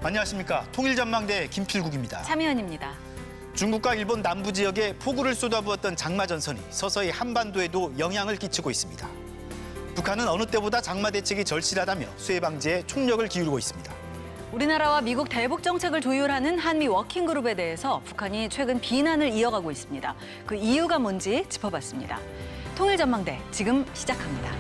안녕하십니까. 통일전망대 김필국입니다. 참여연입니다. 중국과 일본 남부 지역에 폭우를 쏟아부었던 장마전선이 서서히 한반도에도 영향을 끼치고 있습니다. 북한은 어느 때보다 장마 대책이 절실하다며 수해 방지에 총력을 기울이고 있습니다. 우리나라와 미국 대북 정책을 조율하는 한미 워킹그룹에 대해서 북한이 최근 비난을 이어가고 있습니다. 그 이유가 뭔지 짚어봤습니다. 통일전망대 지금 시작합니다.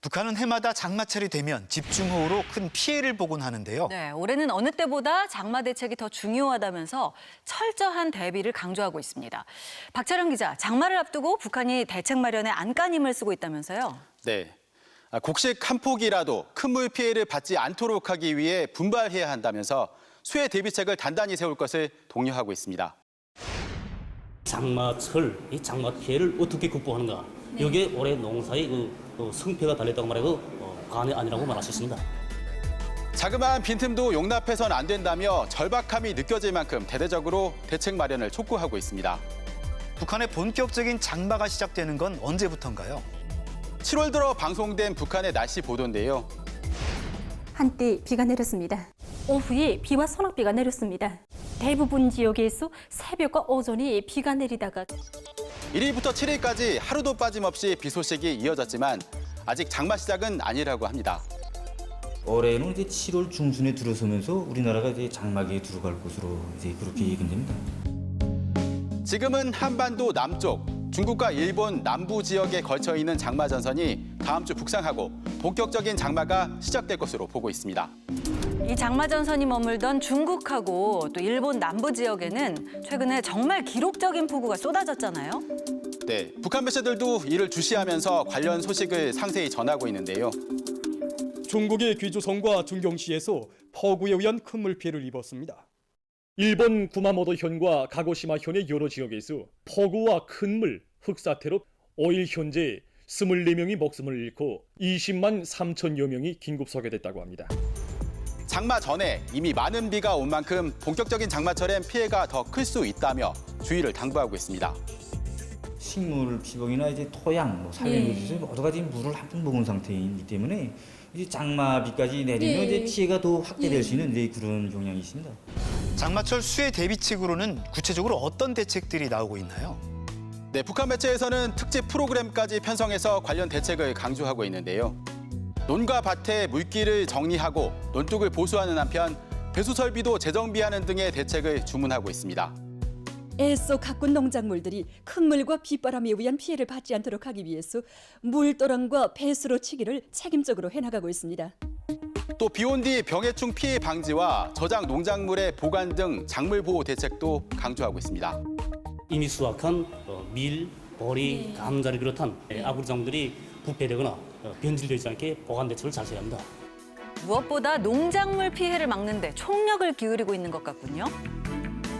북한은 해마다 장마철이 되면 집중호우로 큰 피해를 보곤 하는데요. 네, 올해는 어느 때보다 장마 대책이 더 중요하다면서 철저한 대비를 강조하고 있습니다. 박철영 기자, 장마를 앞두고 북한이 대책 마련에 안간힘을 쓰고 있다면서요? 네. 곡식 한 폭이라도 큰 물 피해를 받지 않도록 하기 위해 분발해야 한다면서 수해 대비책을 단단히 세울 것을 독려하고 있습니다. 장마철, 이 장마 피해를 어떻게 극복하는가. 여기에 올해 농사의 성패가 달렸다고 말해도 과언이 아니라고 말할 수 있습니다. 자그마한 빈틈도 용납해선 안 된다며 절박함이 느껴질 만큼 대대적으로 대책 마련을 촉구하고 있습니다. 북한의 본격적인 장마가 시작되는 건 언제부터인가요? 7월 들어 방송된 북한의 날씨 보도인데요. 한때 비가 내렸습니다. 오후에 비와 소낙비가 내렸습니다. 대부분 지역에서 새벽과 오전에 비가 내리다가 1일부터 7일까지 하루도 빠짐없이 비 소식이 이어졌지만 아직 장마 시작은 아니라고 합니다. 올해는 이제 7월 중순에 들어서면서 우리나라가 이제 장마기에 들어갈 것으로 이제 그렇게 예견됩니다. 지금은 한반도 남쪽, 중국과 일본 남부 지역에 걸쳐 있는 장마 전선이 다음 주 북상하고 본격적인 장마가 시작될 것으로 보고 있습니다. 이 장마 전선이 머물던 중국하고 또 일본 남부 지역에는 최근에 정말 기록적인 폭우가 쏟아졌잖아요. 네, 북한 매체들도 이를 주시하면서 관련 소식을 상세히 전하고 있는데요. 중국의 귀주성과 중경시에서 폭우에 의한 큰 물피해를 입었습니다. 일본 구마모토현과 가고시마현의 여러 지역에서 폭우와 큰 물, 흙사태로 5일 현재 24명이 목숨을 잃고 20만 3천여 명이 긴급 소개됐다고 합니다. 장마 전에 이미 많은 비가 온 만큼 본격적인 장마철엔 피해가 더 클 수 있다며 주의를 당부하고 있습니다. 식물 피복이나 이제 토양, 산림에서 여러 가지 물을 한번 먹은 상태이기 때문에 이제 장마비까지 내리면 이제 피해가 더 확대될 수 있는 이제 그런 경향이 있습니다. 장마철 수해 대비책으로는 구체적으로 어떤 대책들이 나오고 있나요? 네, 북한 매체에서는 특집 프로그램까지 편성해서 관련 대책을 강조하고 있는데요. 논과 밭의 물길을 정리하고 논둑을 보수하는 한편 배수 설비도 재정비하는 등의 대책을 주문하고 있습니다. 애써 가꾼 농작물들이 큰 물과 빗바람에 의한 피해를 받지 않도록 하기 위해서 물도랑과 배수로 치기를 책임적으로 해나가고 있습니다. 또 비온 뒤 병해충 피해 방지와 저장 농작물의 보관 등 작물 보호 대책도 강조하고 있습니다. 이미 수확한 밀, 보리, 감자를 비롯한 아구작물들이 부패되거나 변질되지 않게 보관 대책을 잘 세워야 합니다. 무엇보다 농작물 피해를 막는 데 총력을 기울이고 있는 것 같군요.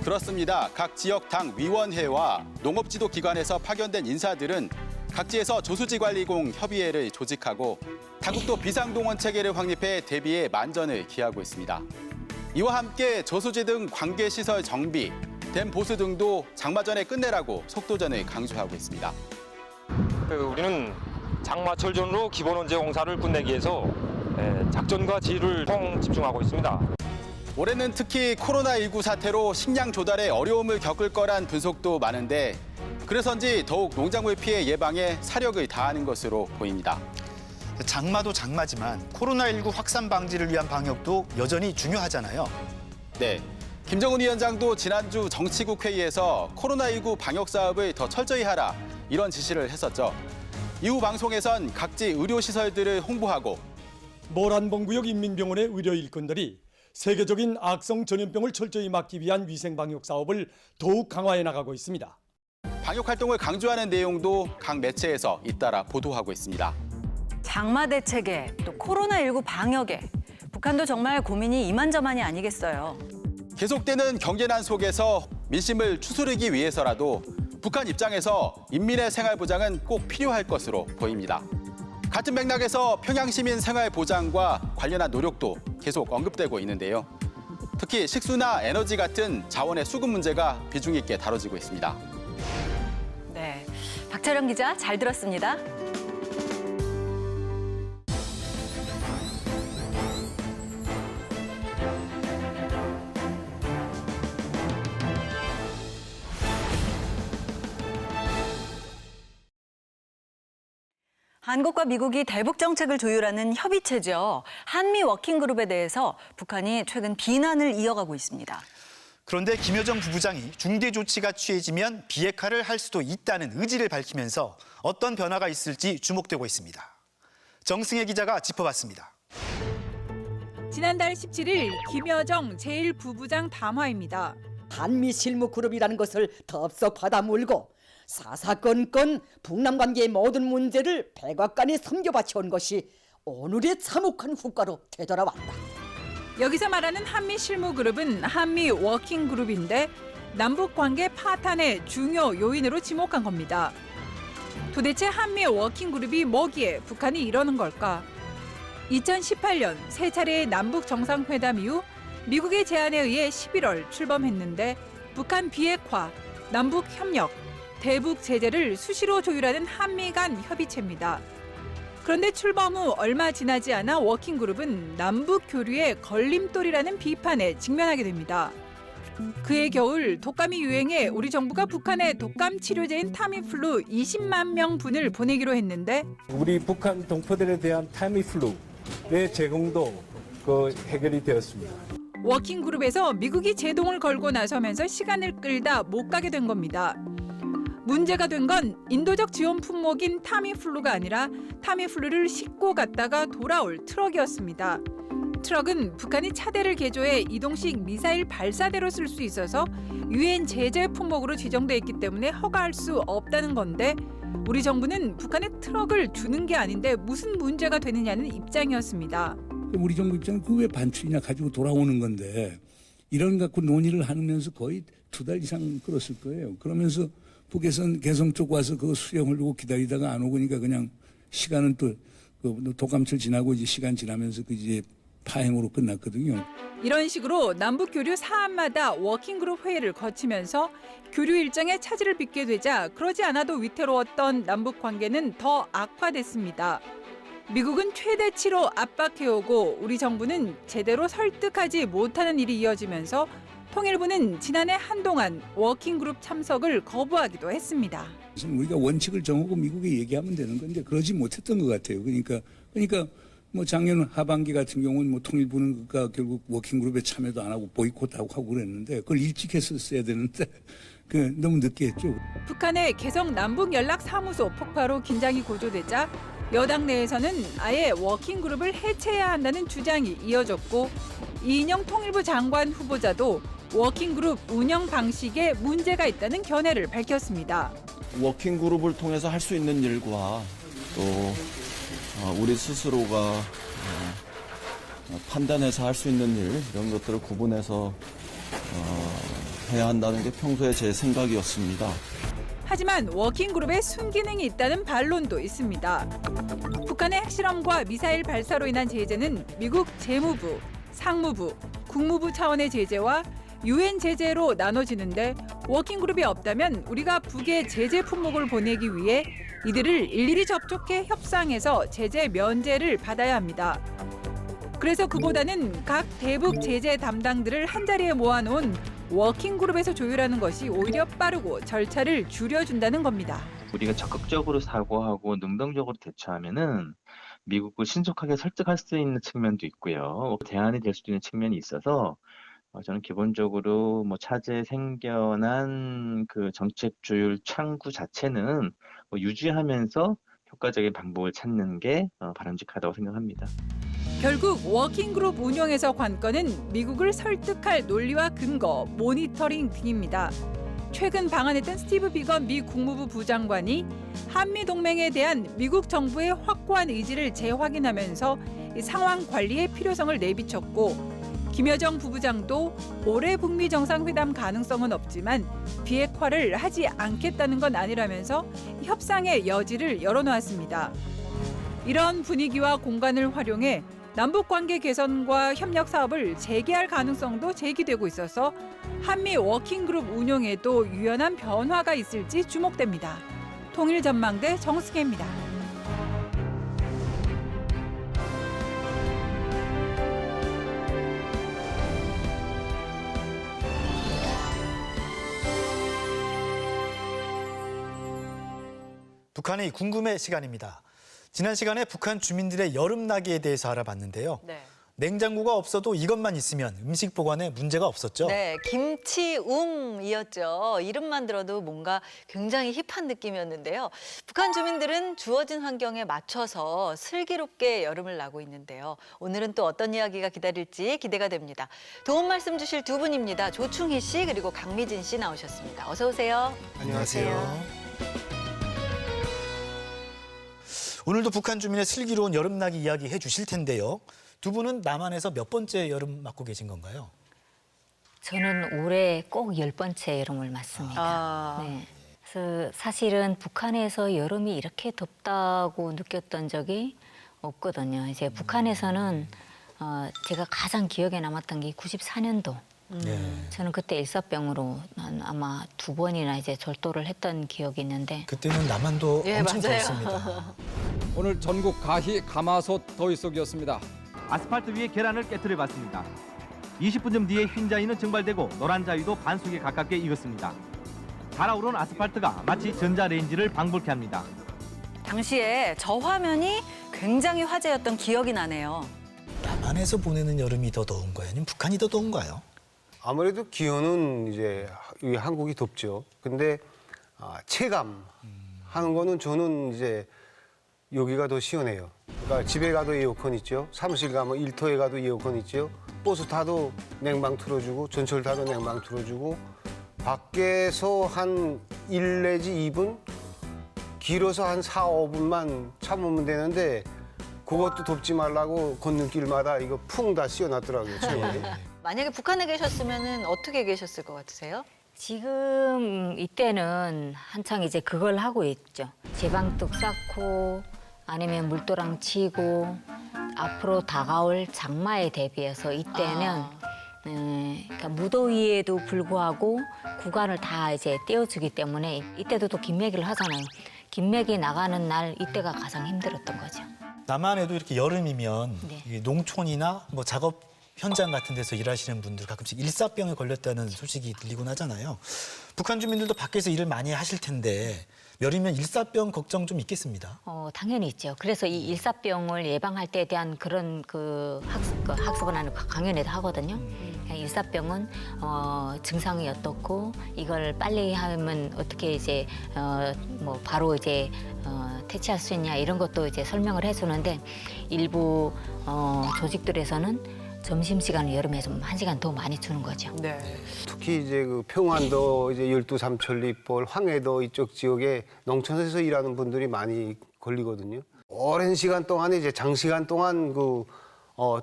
그렇습니다. 각 지역 당 위원회와 농업지도 기관에서 파견된 인사들은 각지에서 조수지관리공 협의회를 조직하고 당국도 비상동원 체계를 확립해 대비에 만전을 기하고 있습니다. 이와 함께 저수지 등 관계시설 정비, 댐 보수 등도 장마 전에 끝내라고 속도전을 강조하고 있습니다. 우리는 장마철 전으로 기본 원재 공사를 끝내기 위해서 작전과 지휘를 총 집중하고 있습니다. 올해는 특히 코로나19 사태로 식량 조달에 어려움을 겪을 거란 분석도 많은데 그래서인지 더욱 농작물 피해 예방에 사력을 다하는 것으로 보입니다. 장마도 장마지만 코로나19 확산 방지를 위한 방역도 여전히 중요하잖아요. 네, 김정은 위원장도 지난주 정치국 회의에서 코로나19 방역 사업을 더 철저히 하라 이런 지시를 했었죠. 이후 방송에선 각지 의료시설들을 홍보하고 모란봉구역 인민병원의 의료 일꾼들이 세계적인 악성 전염병을 철저히 막기 위한 위생 방역 사업을 더욱 강화해 나가고 있습니다. 방역 활동을 강조하는 내용도 각 매체에서 잇따라 보도하고 있습니다. 장마 대책에 또 코로나19 방역에 북한도 정말 고민이 이만저만이 아니겠어요. 계속되는 경제난 속에서 민심을 추스르기 위해서라도 북한 입장에서 인민의 생활 보장은 꼭 필요할 것으로 보입니다. 같은 맥락에서 평양 시민 생활 보장과 관련한 노력도 계속 언급되고 있는데요. 특히 식수나 에너지 같은 자원의 수급 문제가 비중 있게 다뤄지고 있습니다. 네, 박철영 기자 잘 들었습니다. 한국과 미국이 대북 정책을 조율하는 협의체죠. 한미 워킹그룹에 대해서 북한이 최근 비난을 이어가고 있습니다. 그런데 김여정 부부장이 중대 조치가 취해지면 비핵화를 할 수도 있다는 의지를 밝히면서 어떤 변화가 있을지 주목되고 있습니다. 정승혜 기자가 짚어봤습니다. 지난달 17일 김여정 제1부부장 담화입니다. 한미 실무그룹이라는 것을 덥석 받아물고 사사건건 북남 관계의 모든 문제를 백악관에 섬겨바쳐온 것이 오늘의 참혹한 후과로 되돌아왔다. 여기서 말하는 한미 실무그룹은 한미 워킹그룹인데 남북 관계 파탄의 중요 요인으로 지목한 겁니다. 도대체 한미 워킹그룹이 뭐기에 북한이 이러는 걸까? 2018년 세 차례의 남북 정상회담 이후 미국의 제안에 의해 11월 출범했는데 북한 비핵화, 남북 협력, 대북 제재를 수시로 조율하는 한미 간 협의체입니다. 그런데 출범 후 얼마 지나지 않아 워킹그룹은 남북 교류의 걸림돌이라는 비판에 직면하게 됩니다. 그해 겨울 독감이 유행해 우리 정부가 북한에 독감 치료제인 타미플루 20만 명분을 보내기로 했는데 우리 북한 동포들에 대한 타미플루의 제공도 해결이 되었습니다. 워킹그룹에서 미국이 제동을 걸고 나서면서 시간을 끌다 못 가게 된 겁니다. 문제가 된 건 인도적 지원 품목인 타미플루가 아니라 타미플루를 싣고 갔다가 돌아올 트럭이었습니다. 트럭은 북한이 차대를 개조해 이동식 미사일 발사대로 쓸 수 있어서 유엔 제재 품목으로 지정돼 있기 때문에 허가할 수 없다는 건데 우리 정부는 북한에 트럭을 주는 게 아닌데 무슨 문제가 되느냐는 입장이었습니다. 우리 정부 입장은 그 왜 반출이냐 가지고 돌아오는 건데 이런 갖고 논의를 하면서 거의 2달 이상 끌었을 거예요. 그러면서 북에서는 개성 쪽 와서 그거 수령하려고 기다리다가 안 오니까 그냥 시간은 또 독감철 지나고 이제 시간 지나면서 이제 파행으로 끝났거든요. 이런 식으로 남북 교류 사안마다 워킹그룹 회의를 거치면서 교류 일정에 차질을 빚게 되자 그러지 않아도 위태로웠던 남북 관계는 더 악화됐습니다. 미국은 최대치로 압박해오고 우리 정부는 제대로 설득하지 못하는 일이 이어지면서 통일부는 지난해 한동안 워킹그룹 참석을 거부하기도 했습니다. 우리가 원칙을 정하고 미국에 얘기하면 되는 건데 그러지 못했던 것 같아요. 그러니까 뭐 작년 하반기 같은 경우는 뭐 통일부는 결국 워킹그룹에 참여도 안 하고 보이콧하고 그랬는데 그걸 일찍 했었어야 되는데 너무 늦게 했죠. 북한의 개성 남북연락사무소 폭파로 긴장이 고조되자 여당 내에서는 아예 워킹그룹을 해체해야 한다는 주장이 이어졌고 이인영 통일부 장관 후보자도 워킹그룹 운영 방식에 문제가 있다는 견해를 밝혔습니다. 워킹그룹을 통해서 할 수 있는 일과 또 우리 스스로가 판단해서 할 수 있는 일 이런 것들을 구분해서 해야 한다는 게 평소에 제 생각이었습니다. 하지만 워킹그룹에 순기능이 있다는 반론도 있습니다. 북한의 핵실험과 미사일 발사로 인한 제재는 미국 재무부, 상무부, 국무부 차원의 제재와 유엔 제재로 나눠지는데 워킹그룹이 없다면 우리가 북에 제재 품목을 보내기 위해 이들을 일일이 접촉해 협상해서 제재 면제를 받아야 합니다. 그래서 그보다는 각 대북 제재 담당들을 한자리에 모아놓은 워킹그룹에서 조율하는 것이 오히려 빠르고 절차를 줄여준다는 겁니다. 우리가 적극적으로 사고하고 능동적으로 대처하면은 미국을 신속하게 설득할 수 있는 측면도 있고요. 대안이 될 수도 있는 측면이 있어서 저는 기본적으로 뭐 차제에 생겨난 그 정책 조율 창구 자체는 뭐 유지하면서 효과적인 방법을 찾는 게 바람직하다고 생각합니다. 결국 워킹그룹 운영에서 관건은 미국을 설득할 논리와 근거, 모니터링 등입니다. 최근 방한했던 스티브 비건 미 국무부 부장관이 한미 동맹에 대한 미국 정부의 확고한 의지를 재확인하면서 이 상황 관리의 필요성을 내비쳤고, 김여정 부부장도 올해 북미 정상회담 가능성은 없지만 비핵화를 하지 않겠다는 건 아니라면서 협상의 여지를 열어놓았습니다. 이런 분위기와 공간을 활용해 남북관계 개선과 협력 사업을 재개할 가능성도 제기되고 있어서 한미 워킹그룹 운용에도 유연한 변화가 있을지 주목됩니다. 통일전망대 정승혜입니다. 북한의 궁금해 시간입니다. 지난 시간에 북한 주민들의 여름나기에 대해서 알아봤는데요. 네. 냉장고가 없어도 이것만 있으면 음식 보관에 문제가 없었죠. 네, 김치웅이었죠. 이름만 들어도 뭔가 굉장히 힙한 느낌이었는데요. 북한 주민들은 주어진 환경에 맞춰서 슬기롭게 여름을 나고 있는데요. 오늘은 또 어떤 이야기가 기다릴지 기대가 됩니다. 도움 말씀 주실 두 분입니다. 조충희 씨 그리고 강미진 씨 나오셨습니다. 어서 오세요. 안녕하세요. 오늘도 북한 주민의 슬기로운 여름나기 이야기 해주실 텐데요. 두 분은 남한에서 몇 번째 여름 맞고 계신 건가요? 저는 올해 꼭 10번째 여름을 맞습니다. 네. 그래서 사실은 북한에서 여름이 이렇게 덥다고 느꼈던 적이 없거든요. 이제 북한에서는 제가 가장 기억에 남았던 게 94년도. 저는 그때 일사병으로 아마 2번이나 이제 절도를 했던 기억이 있는데 그때는 남한도 엄청 맞아요. 더웠습니다. 오늘 전국 가히 가마솥 더위 속이었습니다. 아스팔트 위에 계란을 깨트려봤습니다. 20분쯤 뒤에 흰 자위는 증발되고 노란 자위도 반숙에 가깝게 익었습니다. 달아오른 아스팔트가 마치 전자레인지를 방불케 합니다. 당시에 저 화면이 굉장히 화제였던 기억이 나네요. 남한에서 보내는 여름이 더 더운 거예요? 아니면 북한이 더 더운가요? 아무래도 기온은 이제 여기 한국이 덥죠. 근데 체감 하는 거는 저는 이제 여기가 더 시원해요. 그러니까 집에 가도 에어컨 있죠. 사무실 가면 일터에 가도 에어컨 있죠. 버스 타도 냉방 틀어주고 전철 타도 냉방 틀어주고 밖에서 한 1 내지 2분 길어서 한 4, 5분만 참으면 되는데 그것도 덥지 말라고 걷는 길마다 이거 풍 다 씌워놨더라고요. 만약에 북한에 계셨으면 어떻게 계셨을 것 같으세요? 지금 이때는 한창 이제 그걸 하고 있죠. 제방뚝 쌓고 아니면 물도랑 치고 앞으로 다가올 장마에 대비해서 이때는 그러니까 무더위에도 불구하고 구간을 다 이제 떼어주기 때문에 이때도 또 김매기를 하잖아요. 김매기 나가는 날 이때가 가장 힘들었던 거죠. 남한에도 이렇게 여름이면 네. 이 농촌이나 뭐 작업 현장 같은 데서 일하시는 분들 가끔씩 일사병에 걸렸다는 소식이 들리곤 하잖아요. 북한 주민들도 밖에서 일을 많이 하실 텐데 여름이면 일사병 걱정 좀 있겠습니다. 당연히 있죠. 그래서 이 일사병을 예방할 때에 대한 그런 학습은 하는 강연에도 하거든요. 일사병은 증상이 어떻고 이걸 빨리 하면 어떻게 이제 뭐 바로 이제 퇴치할 수 있냐 이런 것도 이제 설명을 해주는데 일부 조직들에서는 점심시간을 여름에 좀 1시간 더 많이 주는 거죠. 네. 특히 이제 그 평안도 이제 열두 삼천리벌 황해도 이쪽 지역에 농촌에서 일하는 분들이 많이 걸리거든요. 오랜 시간 동안에 이제 장시간 동안 그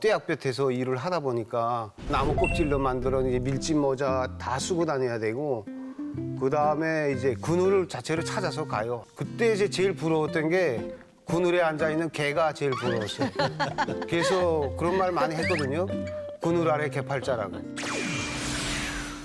떼약볕에서 일을 하다 보니까 나무 껍질로 만들어 이제 밀짚 모자 다 쓰고 다녀야 되고 그 다음에 이제 그늘 자체를 찾아서 가요. 그때 이제 제일 부러웠던 게 그늘에 앉아 있는 개가 제일 부러웠어요. 그래서 그런 말 많이 했거든요. 그늘 아래 개팔자라고.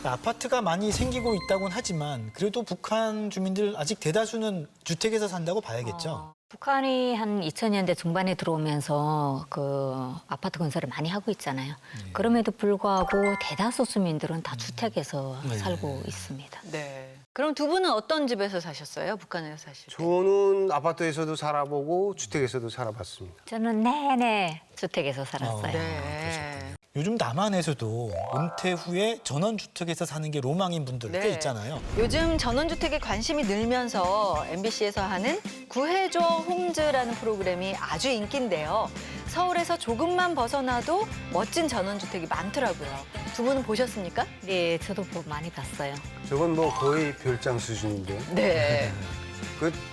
아파트가 많이 생기고 있다고는 하지만 그래도 북한 주민들 아직 대다수는 주택에서 산다고 봐야겠죠. 북한이 한 2000년대 중반에 들어오면서 그 아파트 건설을 많이 하고 있잖아요. 그럼에도 불구하고 대다수 주민들은 다 주택에서 살고 있습니다. 네. 그럼 두 분은 어떤 집에서 사셨어요? 북한에서 사실 때? 저는 아파트에서도 살아보고 주택에서도 살아봤습니다. 저는 내내 주택에서 살았어요. 네. 요즘 남한에서도 은퇴 후에 전원주택에서 사는 게 로망인 분들 꽤 네. 있잖아요. 요즘 전원주택에 관심이 늘면서 MBC에서 하는 구해줘 홈즈라는 프로그램이 아주 인기인데요. 서울에서 조금만 벗어나도 멋진 전원주택이 많더라고요. 두 분은 보셨습니까? 네, 저도 많이 봤어요. 저건 뭐 거의 별장 수준인데. 네.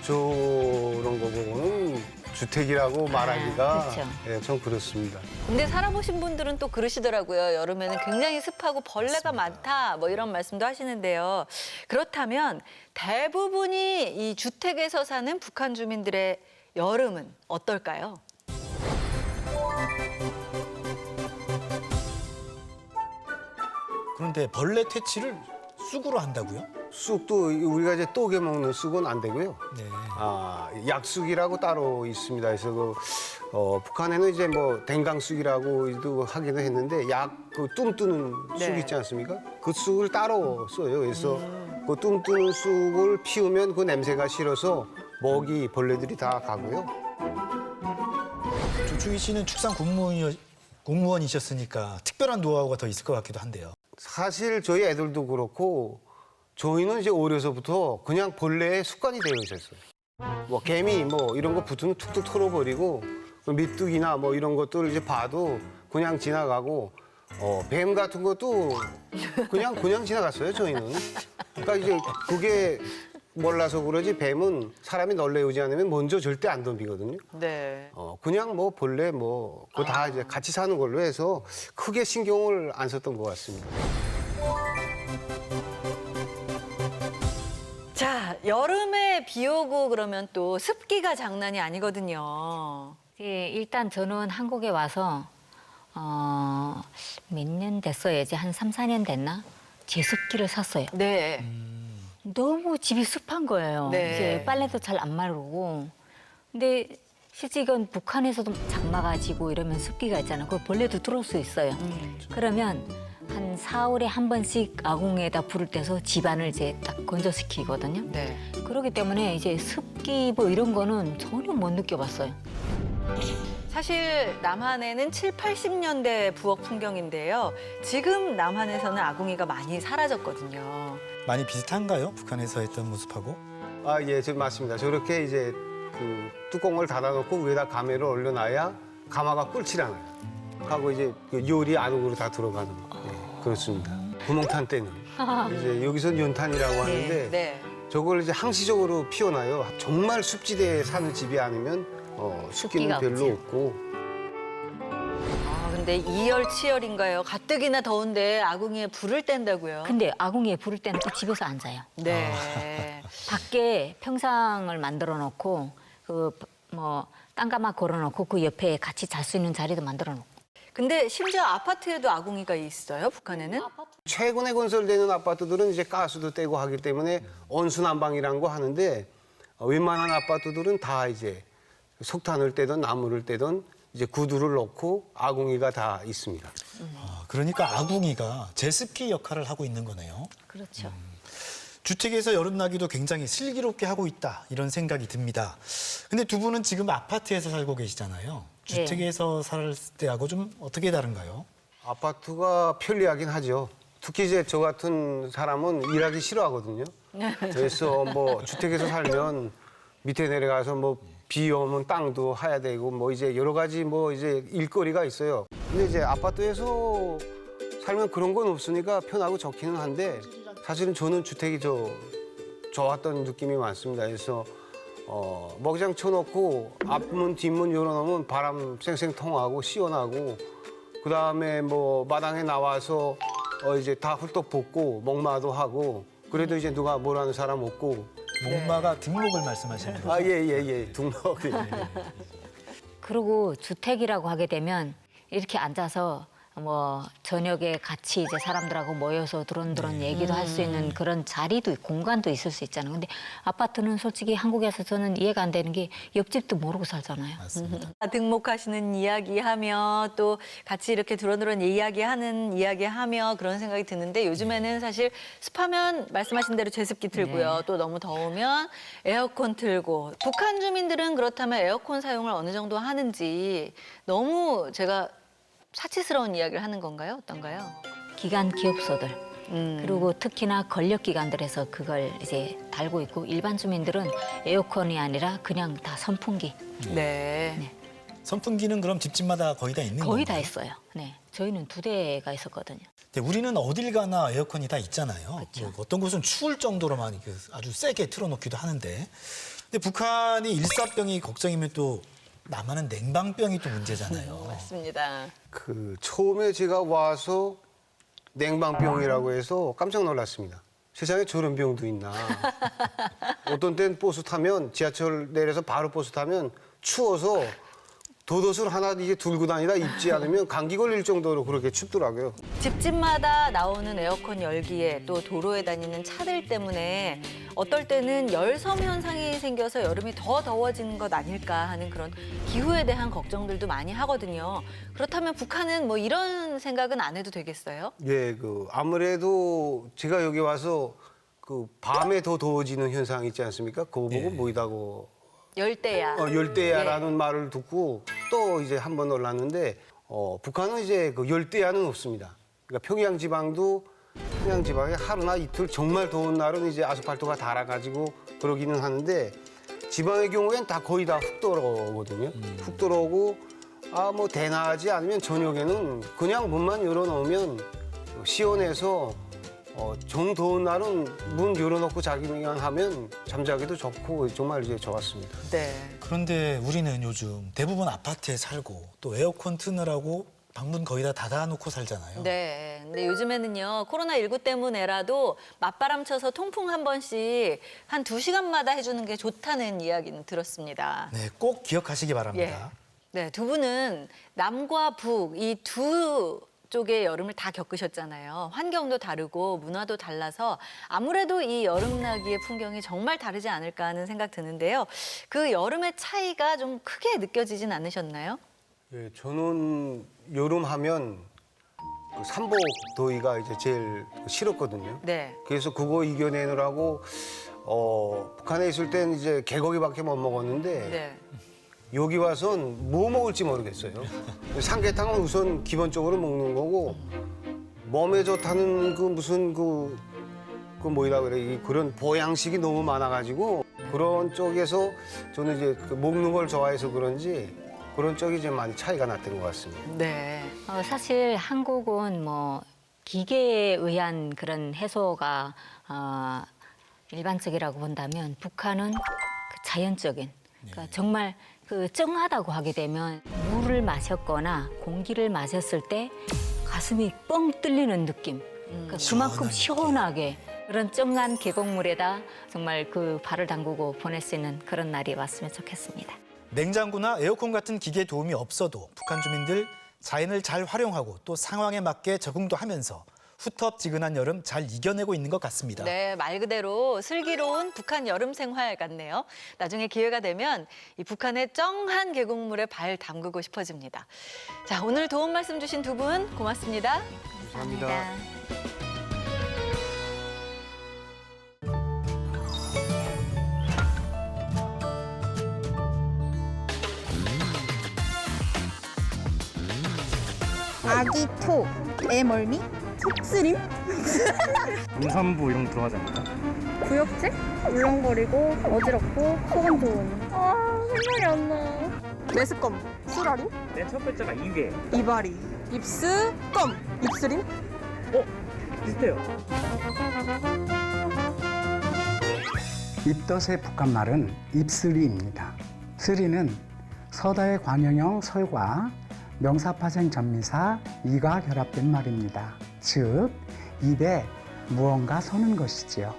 저런 거 보고는 주택이라고 말하기가 그렇죠. 예, 좀 그렇습니다. 근데 살아보신 분들은 또 그러시더라고요. 여름에는 굉장히 습하고 벌레가 많다 뭐 이런 말씀도 하시는데요. 그렇다면 대부분이 이 주택에서 사는 북한 주민들의 여름은 어떨까요? 그런데 벌레 퇴치를 쑥으로 한다고요? 쑥도 우리가 이제 또개 먹는 쑥은 안 되고요. 네. 약쑥이라고 따로 있습니다. 그래서 북한에는 이제 뭐 댕강쑥이라고도 하기도 했는데 그 뚱 뜨는 네. 쑥 있지 않습니까? 그 쑥을 따로 써요. 그래서 그 뚱 뜨는 쑥을 피우면 그 냄새가 싫어서 먹이 벌레들이 다 가고요. 조충희 씨는 축산 공무원이셨으니까 특별한 노하우가 더 있을 것 같기도 한데요. 사실 저희 애들도 그렇고 저희는 이제 어려서부터 그냥 벌레에 습관이 되어 있었어요. 뭐 개미 뭐 이런 거 붙으면 툭툭 털어버리고 미뚜기나 뭐 이런 것들 이제 봐도 그냥 지나가고 뱀 같은 것도 그냥 지나갔어요 저희는. 그러니까 이제 그게 몰라서 그러지 뱀은 사람이 널려오지 않으면 먼저 절대 안 덤비거든요. 네. 그냥 뭐 벌레 뭐 그거 다 이제 같이 사는 걸로 해서 크게 신경을 안 썼던 것 같습니다. 자, 여름에 비 오고 그러면 또 습기가 장난이 아니거든요. 예, 일단 저는 한국에 와서 몇 년 됐어요. 이제 한 3, 4년 됐나? 제습기를 샀어요. 네. 너무 집이 습한 거예요. 네. 이제 빨래도 잘 안 마르고. 근데 실제 이건 북한에서도 장마가 지고 이러면 습기가 있잖아요. 그 벌레도 들어올 수 있어요. 그러면 한 4월에 한 번씩 아궁에다 불을 떼서 집안을 이제 딱 건조시키거든요. 네. 그렇기 때문에 이제 습기 뭐 이런 거는 전혀 못 느껴봤어요. 사실 남한에는 7, 80년대 부엌 풍경인데요. 지금 남한에서는 아궁이가 많이 사라졌거든요. 많이 비슷한가요? 북한에서 했던 모습하고? 예, 저 맞습니다. 저렇게 이제 그 뚜껑을 닫아놓고 위에다 가마를 올려놔야 가마가 끓질 않아요. 하고 이제 그 요리 안으로 다 들어가는. 그렇습니다. 구멍탄 때는 이제 여기서 연탄이라고 하는데 네. 저걸 이제 항시적으로 피워놔요. 정말 습지대에 사는 집이 아니면 습기는 별로 없고. 근데 이열치열인가요? 가뜩이나 더운데 아궁이에 불을 뗀다고요? 근데 아궁이에 불을 때는 또 집에서 안 자요. 네. 밖에 평상을 만들어 놓고 땅가마 걸어 놓고 그 옆에 같이 잘 수 있는 자리도 만들어 놓고. 근데 심지어 아파트에도 아궁이가 있어요, 북한에는? 최근에 건설되는 아파트들은 이제 가스도 떼고 하기 때문에 온수난방이라는 거 하는데 웬만한 아파트들은 다 이제 석탄을 떼든 나무를 떼든 이제 구두를 넣고 아궁이가 다 있습니다. 그러니까 아궁이가 제습기 역할을 하고 있는 거네요. 그렇죠. 주택에서 여름나기도 굉장히 슬기롭게 하고 있다 이런 생각이 듭니다. 근데 두 분은 지금 아파트에서 살고 계시잖아요. 주택에서 살 때하고 좀 어떻게 다른가요? 아파트가 편리하긴 하죠. 특히 이제 저 같은 사람은 일하기 싫어하거든요. 그래서 뭐 주택에서 살면 밑에 내려가서 뭐 비 오면 땅도 해야 되고 뭐 이제 여러 가지 뭐 이제 일거리가 있어요. 근데 이제 아파트에서 살면 그런 건 없으니까 편하고 좋기는 한데 사실은 저는 주택이 좋았던 느낌이 많습니다. 그래서 먹장 쳐놓고 앞문 뒷문 열어놓으면 바람 쌩쌩 통하고 시원하고 그다음에 뭐 마당에 나와서 이제 다 훌떡 볶고 먹마도 하고 그래도 이제 누가 뭐라는 사람 없고. 목마가 뒷목을 말씀하시는 거죠? 예. 뒷목. 그리고 주택이라고 하게 되면 이렇게 앉아서 뭐 저녁에 같이 이제 사람들하고 모여서 두런두런 얘기도 할 수 있는 그런 자리도 공간도 있을 수 있잖아요. 근데 아파트는 솔직히 한국에서 저는 이해가 안 되는 게 옆집도 모르고 살잖아요. 등목하시는 이야기하며 또 같이 이렇게 두런두런 이야기하며 그런 생각이 드는데 요즘에는 사실 습하면 말씀하신 대로 제습기 틀고요. 또 너무 더우면 에어컨 틀고 북한 주민들은 그렇다면 에어컨 사용을 어느 정도 하는지 너무 제가 사치스러운 이야기를 하는 건가요? 어떤가요? 기관 기업소들 그리고 특히나 권력기관들에서 그걸 이제 달고 있고 일반 주민들은 에어컨이 아니라 그냥 다 선풍기. 네. 선풍기는 그럼 집집마다 거의 다 있는 거예요? 거의 다 있어요. 네, 저희는 2대가 있었거든요. 근데 우리는 어딜 가나 에어컨이 다 있잖아요. 그렇죠. 어떤 곳은 추울 정도로만 아주 세게 틀어놓기도 하는데, 근데 북한이 일사병이 걱정이면 또 남한은 냉방병이 또 문제잖아요. 맞습니다. 그 처음에 제가 와서 냉방병이라고 해서 깜짝 놀랐습니다. 세상에 저런 병도 있나. 어떤 때는 버스 타면 지하철 내려서 바로 버스 타면 추워서 돛옷을 하나 이게 들고 다니다 입지 않으면 감기 걸릴 정도로 그렇게 춥더라고요. 집집마다 나오는 에어컨 열기에 또 도로에 다니는 차들 때문에 어떨 때는 열섬 현상이 생겨서 여름이 더 더워지는 것 아닐까 하는 그런 기후에 대한 걱정들도 많이 하거든요. 그렇다면 북한은 뭐 이런 생각은 안 해도 되겠어요? 예, 아무래도 제가 여기 와서 밤에 더 더워지는 현상 있지 않습니까? 그거 보고 뭐이다고 열대야. 열대야라는 말을 듣고 또 이제 한번 놀랐는데 북한은 이제 열대야는 없습니다. 그러니까 평양 지방에 하루나 이틀 정말 더운 날은 이제 아스팔트가 닳아가지고 그러기는 하는데 지방의 경우엔 다 거의 다 훅 들어오거든요. 훅 들어오고 뭐 대낮이 아니면 저녁에는 그냥 문만 열어놓으면 시원해서 정 더운 날은 문 열어놓고 자기만 하면 잠자기도 좋고 정말 이제 좋았습니다. 네. 그런데 우리는 요즘 대부분 아파트에 살고 또 에어컨 트느라고 방문 거의 다 닫아놓고 살잖아요. 네. 근데 요즘에는요, 코로나19 때문에라도 맞바람 쳐서 통풍 한 번씩 한 2시간마다 해주는 게 좋다는 이야기는 들었습니다. 네, 꼭 기억하시기 바랍니다. 네, 두 분은 남과 북 이 두 쪽의 여름을 다 겪으셨잖아요. 환경도 다르고 문화도 달라서 아무래도 이 여름나기의 풍경이 정말 다르지 않을까 하는 생각 드는데요. 그 여름의 차이가 좀 크게 느껴지진 않으셨나요? 예, 저는 여름 하면 삼복 더위가 이제 제일 싫었거든요. 네. 그래서 그거 이겨내느라고 북한에 있을 땐 이제 개고기밖에 못 먹었는데 네. 여기 와선 뭐 먹을지 모르겠어요. 삼계탕은 우선 기본적으로 먹는 거고 몸에 좋다는 뭐라 그래 그런 보양식이 너무 많아가지고 그런 쪽에서 저는 이제 먹는 걸 좋아해서 그런지 그런 쪽이 좀 많이 차이가 났던 것 같습니다. 네. 사실 한국은 뭐 기계에 의한 그런 해소가 일반적이라고 본다면 북한은 자연적인 그러니까 정말 쩡하다고 하게 되면 물을 마셨거나 공기를 마셨을 때 가슴이 뻥 뚫리는 느낌. 그러니까 그만큼 시원하게 그런 쩡한 계곡물에다 정말 발을 담그고 보낼 수 있는 그런 날이 왔으면 좋겠습니다. 냉장고나 에어컨 같은 기계의 도움이 없어도 북한 주민들 자연을 잘 활용하고 또 상황에 맞게 적응도 하면서 후텁지근한 여름 잘 이겨내고 있는 것 같습니다. 네, 말 그대로 슬기로운 북한 여름 생활 같네요. 나중에 기회가 되면 이 북한의 쩡한 계곡물에 발 담그고 싶어집니다. 자, 오늘 도움 말씀 주신 두 분 고맙습니다. 감사합니다. 아기 토, 애멀미, 툭스림, 임산부 이런 거 들어가지 않을까? 구역질, 울렁거리고 어지럽고 소감 좋은. 생각이 안 나. 메스꺼움, 수라림, 맨 첫 글자가 이괴. 이발이, 입스껌, 입스림. 비슷해요. 입덧의 북한말은 입스리입니다. 스리는 서다의 관형형 설과 명사파생 전미사 이가 결합된 말입니다. 즉, 입에 무언가 서는 것이지요.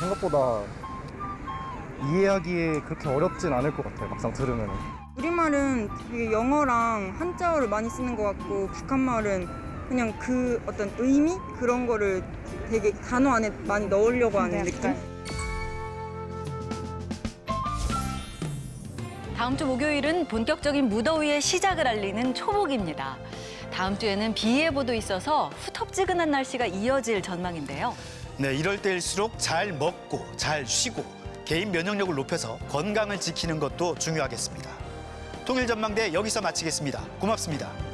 생각보다 이해하기에 그렇게 어렵진 않을 것 같아요. 막상 들으면. 우리말은 되게 영어랑 한자어를 많이 쓰는 것 같고 북한말은 그냥 그 어떤 의미 그런 거를 되게 단어 안에 많이 넣으려고 하는 느낌? 다음 주 목요일은 본격적인 무더위의 시작을 알리는 초복입니다. 다음 주에는 비 예보도 있어서 후텁지근한 날씨가 이어질 전망인데요. 네, 이럴 때일수록 잘 먹고 잘 쉬고 개인 면역력을 높여서 건강을 지키는 것도 중요하겠습니다. 통일전망대 여기서 마치겠습니다. 고맙습니다.